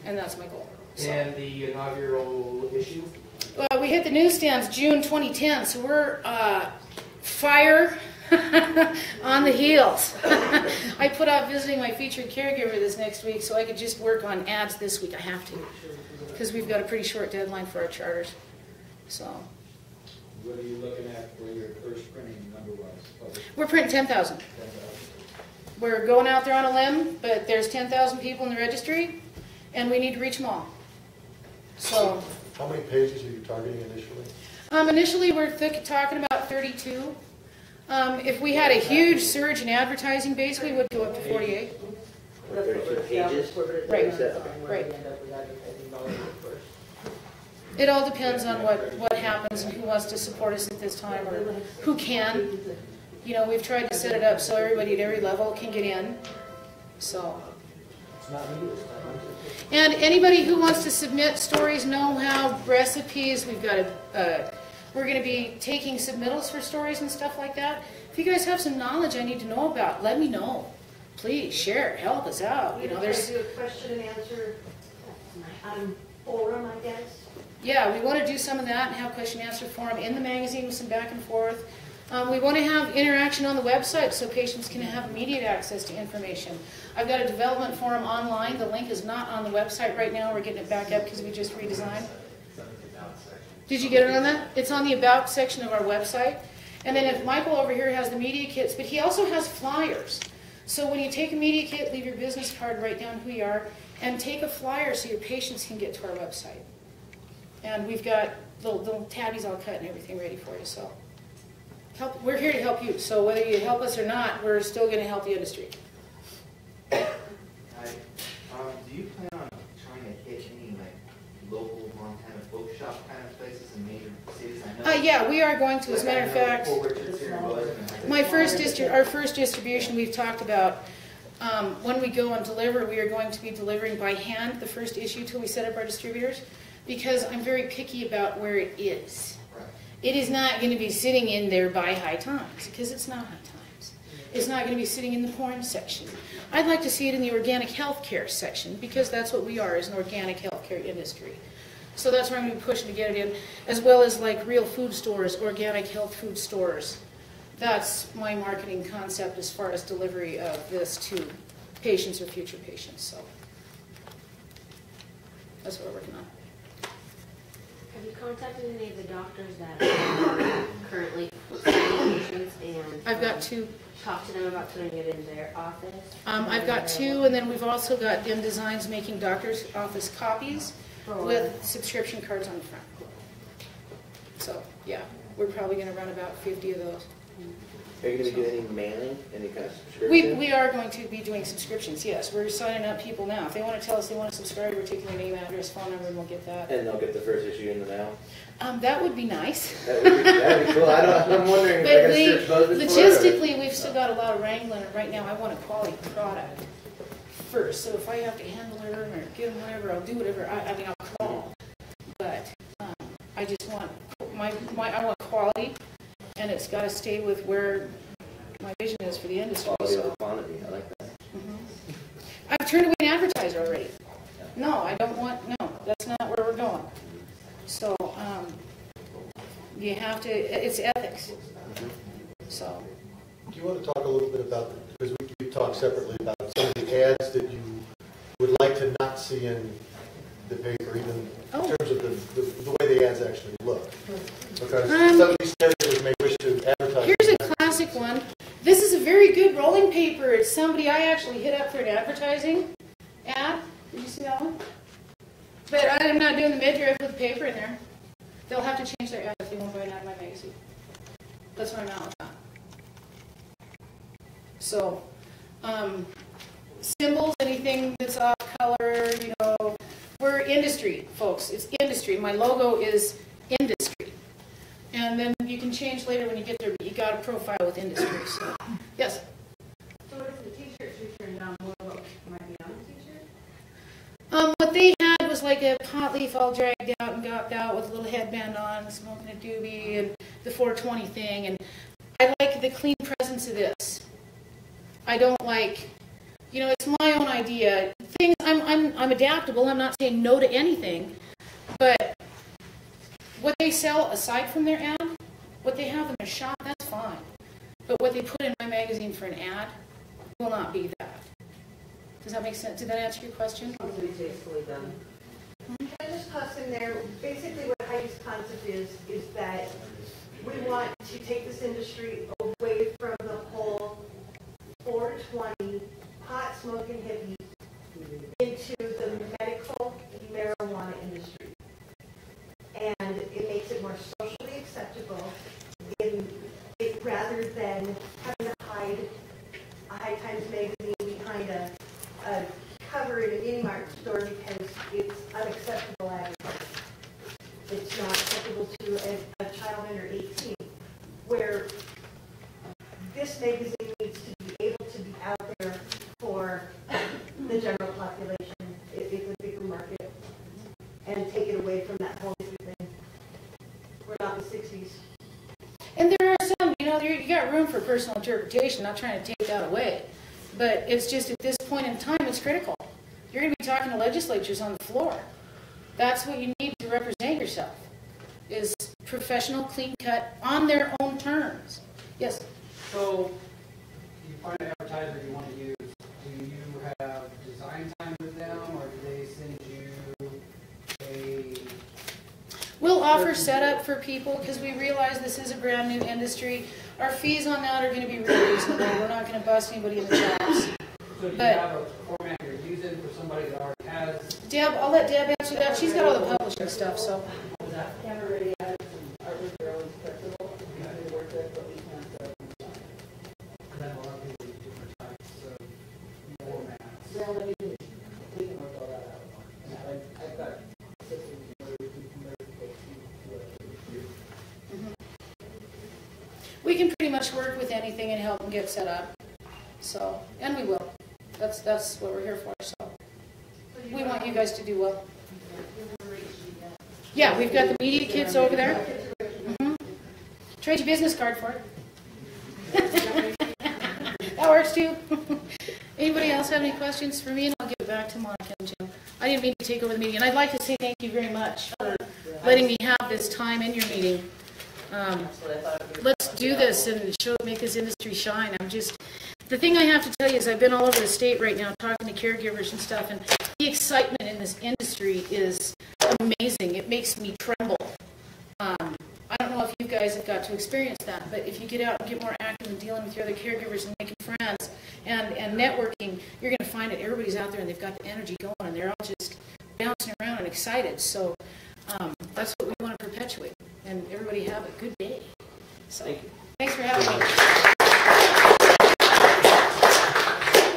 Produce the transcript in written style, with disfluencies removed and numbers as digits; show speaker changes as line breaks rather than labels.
and that's my goal. So.
And the inaugural issue?
We hit the newsstands June 2010, so we're fire on the heels. I put off visiting my featured caregiver this next week so I could just work on ads this week. I have to, because we've got a pretty short deadline for our charters. So.
What are you looking at for your first printing number-wise?
We're printing 10,000. We're going out there on a limb, but there's 10,000 people in the registry, and we need to reach them all. So.
How many pages are you targeting initially?
Initially, we're talking about 32. If we had a huge surge in advertising base, we would go up to 48.
32 pages?
Right. Right. It all depends on what happens and who wants to support us at this time, or who can. You know, we've tried to set it up so everybody at every level can get in. So. And anybody who wants to submit stories, know-how, recipes, we've got we're going to be taking submittals for stories and stuff like that. If you guys have some knowledge I need to know about, let me know. Please share, help us out. You know, there's
do a question and answer forum, I guess.
Yeah, we want to do some of that and have question and answer forum in the magazine with some back and forth. We want to have interaction on the website so patients can have immediate access to information. I've got a development forum online. The link is not on the website right now. We're getting it back up because we just redesigned. Did you get it on that? It's on the About section of our website. And then if Michael over here has the media kits, but he also has flyers. So when you take a media kit, leave your business card, write down who you are, and take a flyer so your patients can get to our website. And we've got the tabbies all cut and everything ready for you. So we're here to help you. So whether you help us or not, we're still going to help the industry.
Do you plan on trying to hit any local Montana bookshop kind of places in major cities? I know.
Yeah, we are going to. As a matter of fact, our first distribution we've talked about. When we go and deliver, we are going to be delivering by hand the first issue till we set up our distributors, because I'm very picky about where it is. It is not going to be sitting in there by High Times, because it's not High Times. It's not going to be sitting in the porn section. I'd like to see it in the organic healthcare section, because that's what we are, as an organic healthcare industry. So that's where I'm going to be pushing to get it in, as well as like real food stores, organic health food stores. That's my marketing concept as far as delivery of this to patients or future patients. So that's what we're working on.
Have you contacted any of the doctors that are currently seeing patients and
I've got 2.
Talk to them about putting it in their office?
I've got 2, and then we've also got Dim Designs making doctor's office copies with subscription cards on the front. So yeah, we're probably going to run about 50 of those.
Are you going to do any mailing, any kind of subscription?
We are going to be doing subscriptions, yes. We're signing up people now. If they want to tell us they want to subscribe, we're taking their name, address, phone number, and we'll get that.
And they'll get the first issue in the mail?
That would be nice.
That would be cool. I'm wondering if they're going to search both.
Logistically, we've still got a lot of wrangling, and right now I want a quality product first. So if I have to handle them or give them whatever, I'll do whatever. I mean, I'll call. But I just want I want quality, and it's got to stay with where my vision is for the industry.
Quality over quantity. I like that.
I've turned away an advertiser already. No, I don't want. No, that's not where we're going. So you have to. It's ethics. So.
Do you want to talk a little bit about, because we talked separately about some of the ads that you would like to not see in the paper, even in terms of the way the ads actually look? Because some of these caregivers may wish to advertise.
Here's a classic one. This is a very good rolling paper. It's somebody I actually hit up for an advertising ad. Did you see that one? But I'm not doing the midriff with the paper in there. They'll have to change their ad if they won't buy an ad in my magazine. That's where I'm at with that. So, symbols, anything that's off color, you know, we're industry, folks. It's industry. My logo is industry. And then you can change later when you get there, but you got a profile with industry. So, yes?
So what is the t-shirts you turned down? What might be on the t-shirt?
What they had was like a pot leaf all dragged out and gopped out with a little headband on, smoking a doobie, and the 420 thing. And I like the clean presence of this. I don't like, You know, it's my own idea. Things, I'm adaptable. I'm not saying no to anything, but what they sell aside from their ad, what they have in their shop, that's fine. But what they put in my magazine for an ad will not be that. Does that make sense? Did that answer your question?
Probably tastefully done. Can I just toss in there, basically what Heidi's concept is that we want to take this industry away from the whole 420 pot smoking hippie into the medical marijuana industry. And it makes it more socially acceptable rather than having to hide a High Times magazine behind a cover in a mini mart store because it's unacceptable advertising. It's not acceptable to a child under 18, where this magazine needs to be able to be out there for the general population. It's a bigger market, and take it away from that whole thing. We're not in the 60s.
And there are some, you know, you got room for personal interpretation, not trying to take that away. But it's just at this point in time, it's critical. You're going to be talking to legislatures on the floor. That's what you need to represent yourself, is professional, clean cut, on their own terms. Yes?
So, you find an advertiser you want to use, do you have design time with them, or do they send you a...
We'll offer setup for people because we realize this is a brand new industry. Our fees on that are going to be really reasonable. We're not going to bust anybody in the chops.
So do you have a format you're using for somebody that already has...
Deb, I'll let Deb answer that. She's got all the publishing stuff, so.
Can't already added some art with their own festival. We can work with, but we can't set up on the side.
And then a lot of people use different types of formats.
Well, then we can work all that out. I've got systems where we can convert folks to
We can pretty much work with anything and help them get set up. So, and we will. That's what we're here for. So, we want you guys to do well. Yeah, we've got the media kits over there. Trade your business card for it. That works too. Anybody else have any questions for me? And I'll give it back to Monica and Jim. I didn't mean to take over the meeting. And I'd like to say thank you very much for letting me have this time in your meeting. Let's do this and make this industry shine. The thing I have to tell you is I've been all over the state right now talking to caregivers and stuff, and the excitement in this industry is amazing. It makes me tremble. I don't know if you guys have got to experience that, but if you get out and get more active in dealing with your other caregivers and making friends and networking, you're going to find that everybody's out there and they've got the energy going and they're all just bouncing around and excited. So that's what we want to perpetuate. And everybody have a good day. So, thanks for having me.